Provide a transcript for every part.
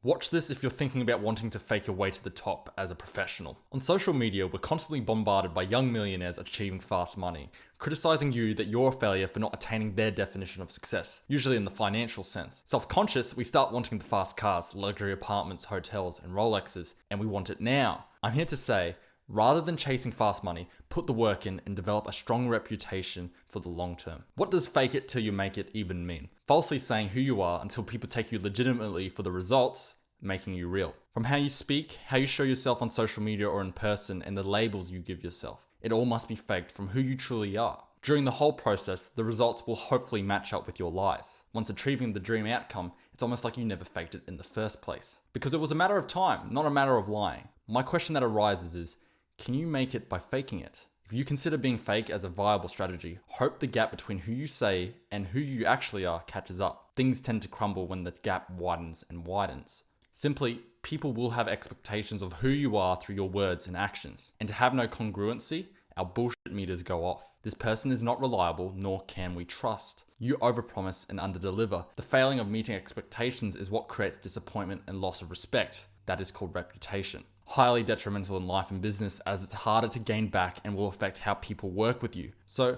Watch this if you're thinking about wanting to fake your way to the top as a professional. On social media, we're constantly bombarded by young millionaires achieving fast money, criticizing you that you're a failure for not attaining their definition of success, usually in the financial sense. Self-conscious, we start wanting the fast cars, luxury apartments, hotels, and Rolexes, and we want it now. I'm here to say, rather than chasing fast money, put the work in and develop a strong reputation for the long term. What does fake it till you make it even mean? Falsely saying who you are until people take you legitimately for the results, making you real. From how you speak, how you show yourself on social media or in person, and the labels you give yourself. It all must be faked from who you truly are. During the whole process, the results will hopefully match up with your lies. Once achieving the dream outcome, it's almost like you never faked it in the first place. Because it was a matter of time, not a matter of lying. My question that arises is, can you make it by faking it? If you consider being fake as a viable strategy, hope the gap between who you say and who you actually are catches up. Things tend to crumble when the gap widens and widens. Simply, people will have expectations of who you are through your words and actions. And to have no congruency, our bullshit meters go off. This person is not reliable, nor can we trust. You overpromise and underdeliver. The failing of meeting expectations is what creates disappointment and loss of respect. That is called reputation. Highly detrimental in life and business, as it's harder to gain back and will affect how people work with you. So,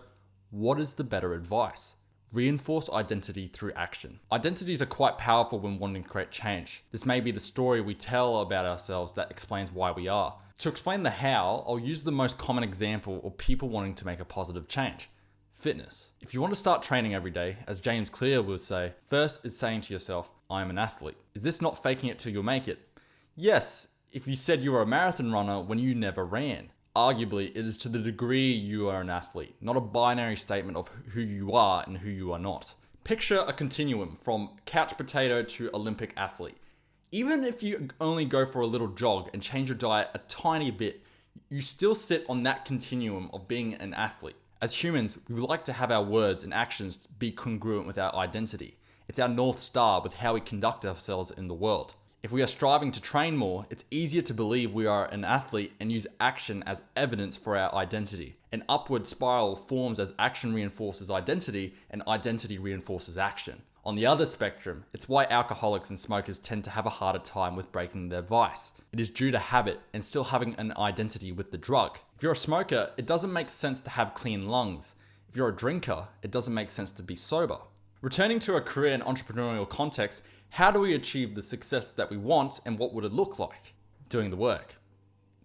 what is the better advice? Reinforce identity through action. Identities are quite powerful when wanting to create change. This may be the story we tell about ourselves that explains why we are. To explain the how, I'll use the most common example of people wanting to make a positive change. Fitness. If you want to start training every day, as James Clear would say, first is saying to yourself, I am an athlete. Is this not faking it till you make it? Yes, if you said you were a marathon runner when you never ran. Arguably, it is to the degree you are an athlete, not a binary statement of who you are and who you are not. Picture a continuum from couch potato to Olympic athlete. Even if you only go for a little jog and change your diet a tiny bit, you still sit on that continuum of being an athlete. As humans, we would like to have our words and actions be congruent with our identity. It's our North Star with how we conduct ourselves in the world. If we are striving to train more, it's easier to believe we are an athlete and use action as evidence for our identity. An upward spiral forms as action reinforces identity and identity reinforces action. On the other spectrum, it's why alcoholics and smokers tend to have a harder time with breaking their vice. It is due to habit and still having an identity with the drug. If you're a smoker, it doesn't make sense to have clean lungs. If you're a drinker, it doesn't make sense to be sober. Returning to a career and entrepreneurial context, how do we achieve the success that we want and what would it look like? Doing the work.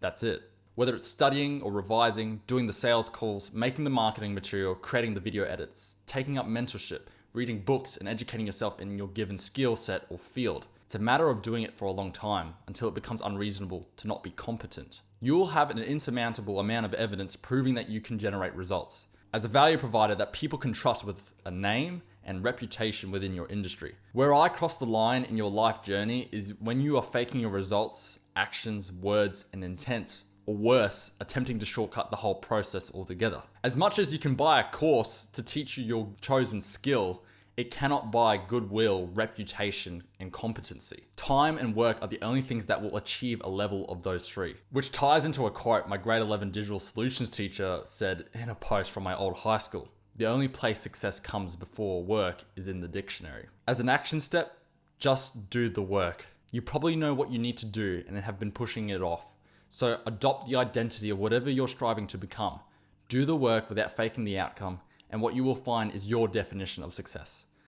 That's it. Whether it's studying or revising, doing the sales calls, making the marketing material, creating the video edits, taking up mentorship, reading books and educating yourself in your given skill set or field. It's a matter of doing it for a long time until it becomes unreasonable to not be competent. You'll have an insurmountable amount of evidence proving that you can generate results. As a value provider that people can trust with a name and reputation within your industry. Where I cross the line in your life journey is when you are faking your results, actions, words, and intent, or worse, attempting to shortcut the whole process altogether. As much as you can buy a course to teach you your chosen skill, it cannot buy goodwill, reputation, and competency. Time and work are the only things that will achieve a level of those three. Which ties into a quote my grade 11 digital solutions teacher said in a post from my old high school. The only place success comes before work is in the dictionary. As an action step, just do the work. You probably know what you need to do and have been pushing it off. So adopt the identity of whatever you're striving to become. Do the work without faking the outcome, and what you will find is your definition of success.